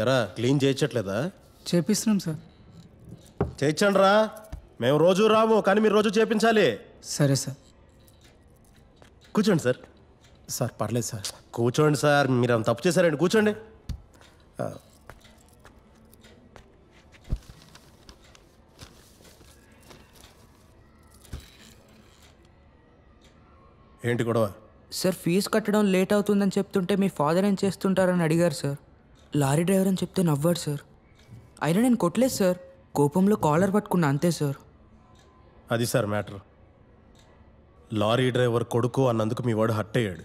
ఎరా clean చేయించట్లేదా? చేపిస్తున్నాం sir. చేయించండి రా, మేము రోజు రాము, కానీ మీరు రోజు చేయించాలి. సరే సార్. కూర్చోండి సార్. సార్ పర్లేదు సార్. కూర్చోండి సార్, మీరు అంత తప్పు చేశారండి, కూర్చోండి. ఏంటి గొడవ? సార్ ఫీజు కట్టడం లేట్ అవుతుందని చెప్తుంటే మీ ఫాదర్ ఏం చేస్తుంటారని అడిగారు సార్. లారీ డ్రైవర్ అని చెప్తే నవ్వాడు సార్. అయినా నేను కొట్టలేదు సార్, కోపంలో కాలర్ పట్టుకున్నా అంతే సార్. అది సార్ మ్యాటర్. లారీ డ్రైవర్ కొడుకు అన్నందుకు మీ వాడు హర్ట్ అయ్యాడు.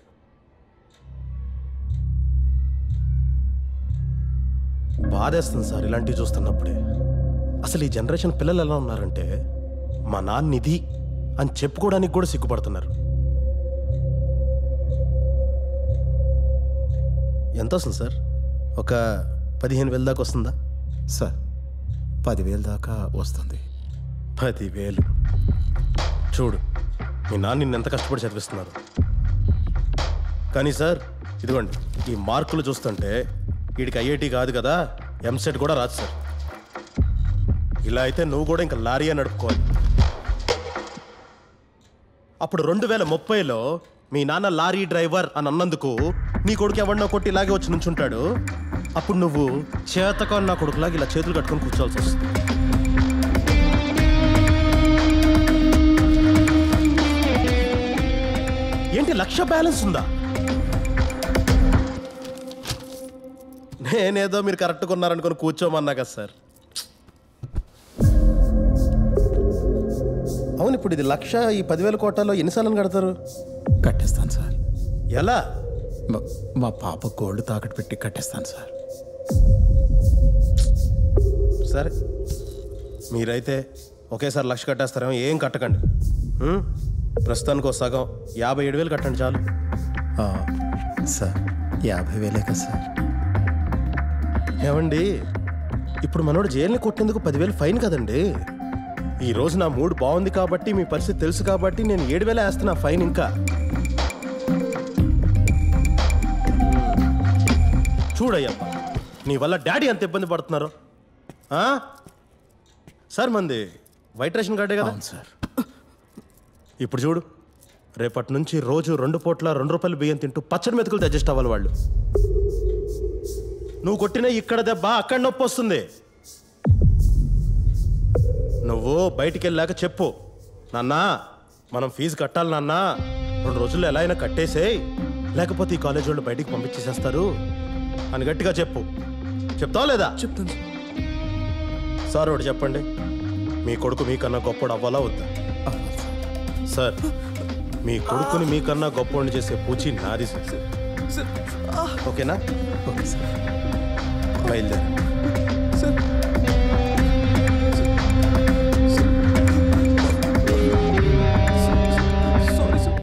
బాధేస్తుంది సార్ ఇలాంటివి చూస్తున్నప్పుడే. అసలు ఈ జనరేషన్ పిల్లలు ఎలా ఉన్నారంటే మా నాన్న నిధి అని చెప్పుకోవడానికి కూడా సిగ్గుపడుతున్నారు. ఎంత వస్తుంది సార్? ఒక 15,000 దాకా వస్తుందా సార్? 10,000 దాకా వస్తుంది. 10,000 చూడు, మీ నాన్న నిన్ను ఎంత కష్టపడి చదివిస్తున్నారు. కానీ సార్ ఇదిగోండి, ఈ మార్కులు చూస్తుంటే వీడికి ఐఐటి కాదు కదా, ఎంసెట్ కూడా రాదు సార్. ఇలా అయితే నువ్వు కూడా ఇంకా లారీ అని నడుపుకోవాలి. అప్పుడు 2030లో మీ నాన్న లారీ డ్రైవర్ అని అన్నందుకు నీ కొడుకు ఎవరినో కొట్టి ఇలాగే వచ్చి నుంచుంటాడు. అప్పుడు నువ్వు చేతకాని నా కొడుకులాగా ఇలా చేతులు కట్టుకొని కూర్చోవాల్సి వస్తుంది. ఏంటి 1,00,000 బ్యాలెన్స్ ఉందా? నేనేదో మీరు కరెక్ట్గా ఉన్నారనుకొని కూర్చోమన్నా కదా సార్. అవును, ఇప్పుడు ఇది 1,00,000 ఈ 10,000 కోటాలో ఎన్నిసార్లు కడతారు? కట్టేస్తాను సార్. ఎలా? మా పాప గోల్డ్ తాకట్టు పెట్టి కట్టేస్తాను సార్. సరే, మీరైతే ఒకేసారి 1,00,000 కట్టేస్తారేమో. ఏం కట్టకండి, ప్రస్తుతానికి సగం 57,000 కట్టండి చాలు. సార్ 50,000 కదా సార్? ఏమండి, ఇప్పుడు మనోడు జైలుని కొట్టేందుకు 10,000 ఫైన్ కదండి. ఈ రోజు నా మూడ్ బాగుంది కాబట్టి, మీ పరిస్థితి తెలుసు కాబట్టి నేను 7,000 వేస్తున్నా ఫైన్. ఇంకా చూడయ్యప్ప, నీ వల్ల డాడీ ఎంత ఇబ్బంది పడుతున్నారు. సార్ మంది వైట్ రేషన్ కార్డే కదా సార్? ఇప్పుడు చూడు, రేపటి నుంచి రోజు 2 పూట్ల 2 రూపాయలు బియ్యం తింటూ పచ్చడి మెతుకులు అడ్జస్ట్ అవ్వాలి వాళ్ళు. నువ్వు కొట్టిన ఇక్కడ దెబ్బ అక్కడ నొప్పి వస్తుంది. నువ్వు బయటికి వెళ్ళాక చెప్పు, నాన్న మనం ఫీజు కట్టాలి నాన్న, 2 రోజుల్లో ఎలా అయినా కట్టేసేయ్, లేకపోతే ఈ కాలేజ్ వాళ్ళు బయటికి పంపించేసేస్తారు అని గట్టిగా చెప్పు. చెప్తావా లేదా? చెప్తాను సార్. ఒకటి చెప్పండి, మీ కొడుకు మీకన్నా గొప్పడు అవ్వాలా వద్దా? సార్, మీ కొడుకుని మీకన్నా గొప్పవాడిని చేసే పూచి నాది సార్. ఓకేనా? Okay sir. బయలుదేరు.